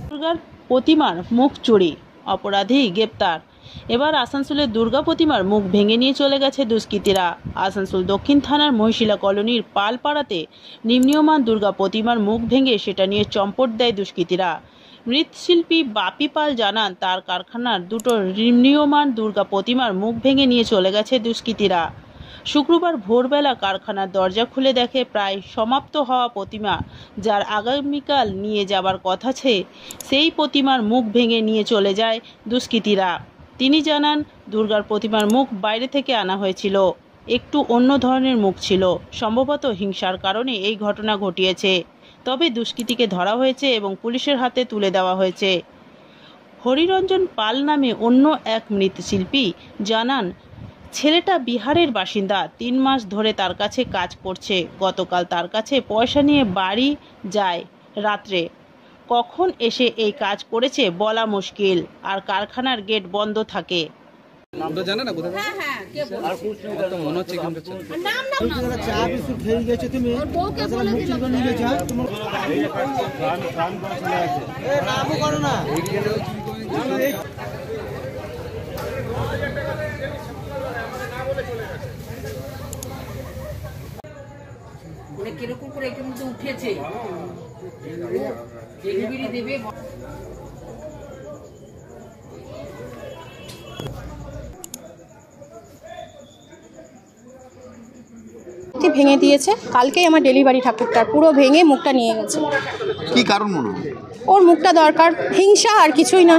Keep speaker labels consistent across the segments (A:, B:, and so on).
A: দুর্গার প্রতিমার মুখ চুরি, অপরাধী গ্রেপ্তার। এবার আসানসোলের দুর্গা প্রতিমার মুখ ভেঙে নিয়ে চলে গেছে দুষ্কৃতীরা। আসানসোল দক্ষিণ থানার মহিশিলা কলোনির পালপাড়াতে নিম্নীয়মান দুর্গা প্রতিমার মুখ ভেঙে সেটা নিয়ে চম্পট দেয় দুষ্কৃতীরা। মৃৎশিল্পী বাপি পাল জানান, তার কারখানার দুটো নিম্নীয়মান দুর্গা প্রতিমার মুখ ভেঙে নিয়ে চলে গেছে দুষ্কৃতীরা। শুক্রবার ভোরবেলা কারখানার দরজা খুলে দেখে প্রায় সমাপ্ত হওয়া প্রতিমা, যার আগামীকাল নিয়ে যাবার কথা ছে, সেই প্রতিমার মুখ ভেঙে নিয়ে চলে যায় দুষ্কৃতীরা। তিনি জানান, দুর্গার প্রতিমার মুখ বাইরে থেকে আনা হয়েছিল, একটু অন্য ধরনের মুখ ছিল। সম্ভবত হিংসার কারণে এই ঘটনা ঘটিয়েছে। তবে দুষ্কৃতীকে ধরা হয়েছে এবং পুলিশের হাতে তুলে দেওয়া হয়েছে। হরিরঞ্জন পাল নামে অন্য এক মৃৎশিল্পী জানান, ছেলেটা বিহারের বাসিন্দা, 3 মাস ধরে তার কাছে কাজ করছে। গতকাল তার কাছে পয়সা নিয়ে বাড়ি যায় রাত্রে। কখন এসে এই কাজ করেছে বলা মুশকিল, আর কারখানার গেট বন্ধ থাকে।
B: নামটা জানে না কোথায়? হ্যাঁ হ্যাঁ, কে বলে? আর তো মনে হচ্ছে এখানটা ছিল। নাম
C: চা বিস্কুট খেয়ে গেছে তুমি।
B: ওর বউকে বলে দিল
C: নিয়ে গেছে তোমার প্রাণ চলে আছে। এ নামও করো না।
B: মানে কিরকম করে এখানে তো উঠেছে। ডেলিভারি দেবে।
D: ভেঙে দিয়েছে। কালকেই আমার ডেলিভারি ঠাকুরটার পুরো ভেঙে মুখটা নিয়ে গেছে।
E: কি কারণ মনে হয়?
D: ওর মুখটা দরকার, হিংসা আর কিছুই না।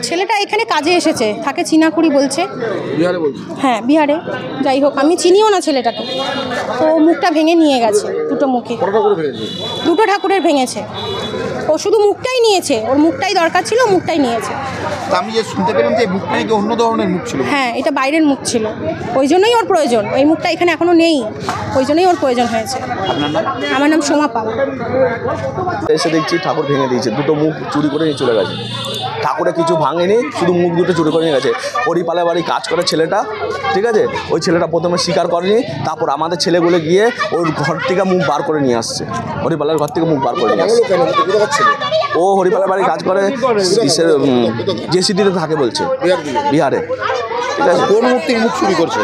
D: ছেলেটা এখানে কাজে এসেছে, থাকে চিনাকুড়ি বলছে।
E: বিহারে বলছে?
D: হ্যাঁ বিহারে। যাই হোক, আমি চিনিও না ছেলেটাকে। তো মুখটা ভেঙে নিয়ে গেছে, দুটো মুখে। দুটো ঠাকুরের ভেঙেছে। ও শুধু মুখটাই নিয়েছে, ওর মুখটাই দরকার ছিল, মুখটাই নিয়েছে।
E: আমি যে শুনতে পেলাম যে মুখটা নাকি অন্য ধরনের মুখ ছিল।
D: হ্যাঁ, এটা বাইরের মুখ ছিল, ওই জন্যই ওর প্রয়োজন। এই মুখটা এখানে এখনো নেই, ওই জন্যই ওর প্রয়োজন হয়েছে। আমার নাম সোমা পাল।
F: এসে দেখছি ঠাকুর ভেঙে দিয়েছে, দুটো মুখ চুরি করে নিয়ে চলে গেছে। ঠাকুরে কিছু ভাঙেনি, শুধু মুখ দুটো চুরি করে নিয়ে গেছে। হরিপালের বাড়ি কাজ করে ছেলেটা, ঠিক আছে? ওই ছেলেটা প্রথমে স্বীকার করেনি, তারপর আমাদের ছেলেগুলো গিয়ে ওর ঘর থেকে মুখ বার করে নিয়ে আসছে। হরিপালের ঘর থেকে মুখ বার করে নিয়ে আসছে। ও হরিপালের বাড়ি কাজ করে, জেসিডিতে থাকে বলছে, বিহারে। ঠিক আছে?
E: কোন মুক্তির মুখ চুরি করছে?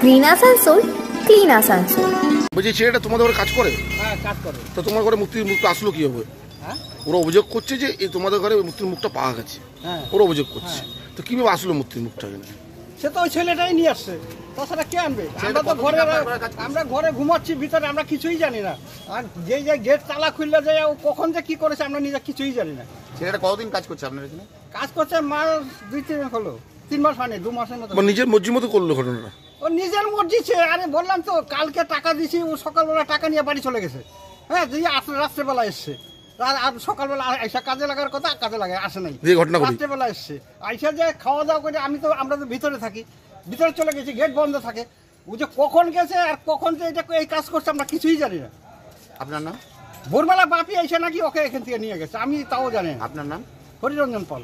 G: Green Asansol, clean Asansol.
E: বলছি ছেলেটা তোমাদের ঘরে কাজ করে?
B: হ্যাঁ, কাজ করে।
E: তো তোমার ঘরে মুক্তির মুখটা আসলো কি হবে?
B: হ্যাঁ,
E: ওরা অভিযোগ করছে যে এই তোমাদের ঘরে মুক্তির মুখটা পাওয়া গেছে।
B: হ্যাঁ,
E: ওরা অভিযোগ করছে। তো কিভাবে আসলো মুক্তির মুখটা এখানে?
C: সে তো ওই ছেলেটাই নিয়ে আসছে, তাছাড়া কে আনবে? আমরা তো ঘরে, আমরা ঘরে ঘুমাচ্ছি ভিতরে, আমরা কিছুই জানি না। আর যে গেট তালা খুললে যায়, ও কখন যে কি করেছে আমরা নিজে কিছুই জানি না।
E: ছেলেটা কতদিন কাজ করছে আপনার এখানে?
C: কাজ করছে মাস 2-3 মাস হলো। 3 মাস হয়নি, 2 মাসের মতো।
E: নিজের মর্জি মতো করলো ঘটনাটা?
C: ও নিজের মর্জি ছে। আরে বললাম তো, কালকে টাকা দিছি, ও সকালবেলা টাকা নিয়ে বাড়ি চলে গেছে। হ্যাঁ, দিয়ে রাত্রেবেলা এসছে। আর সকালবেলা আইসা কাজে লাগার কথা, কাজে লাগায় আসে নাই। রাত্রেবেলা এসছে, আইসা যে খাওয়া দাওয়া করে, আমরা তো ভিতরে থাকি, ভিতরে চলে গেছি, গেট বন্ধ থাকে। ও যে কখন গেছে আর কখন যে এটা এই কাজ করছে আমরা কিছুই জানি না।
E: আপনার নাম?
C: ভোরবেলা বাপি আইসা নাকি ওকে এখান থেকে নিয়ে গেছে, আমি তাও জানি না।
E: আপনার নাম?
C: হরিরঞ্জন পাল।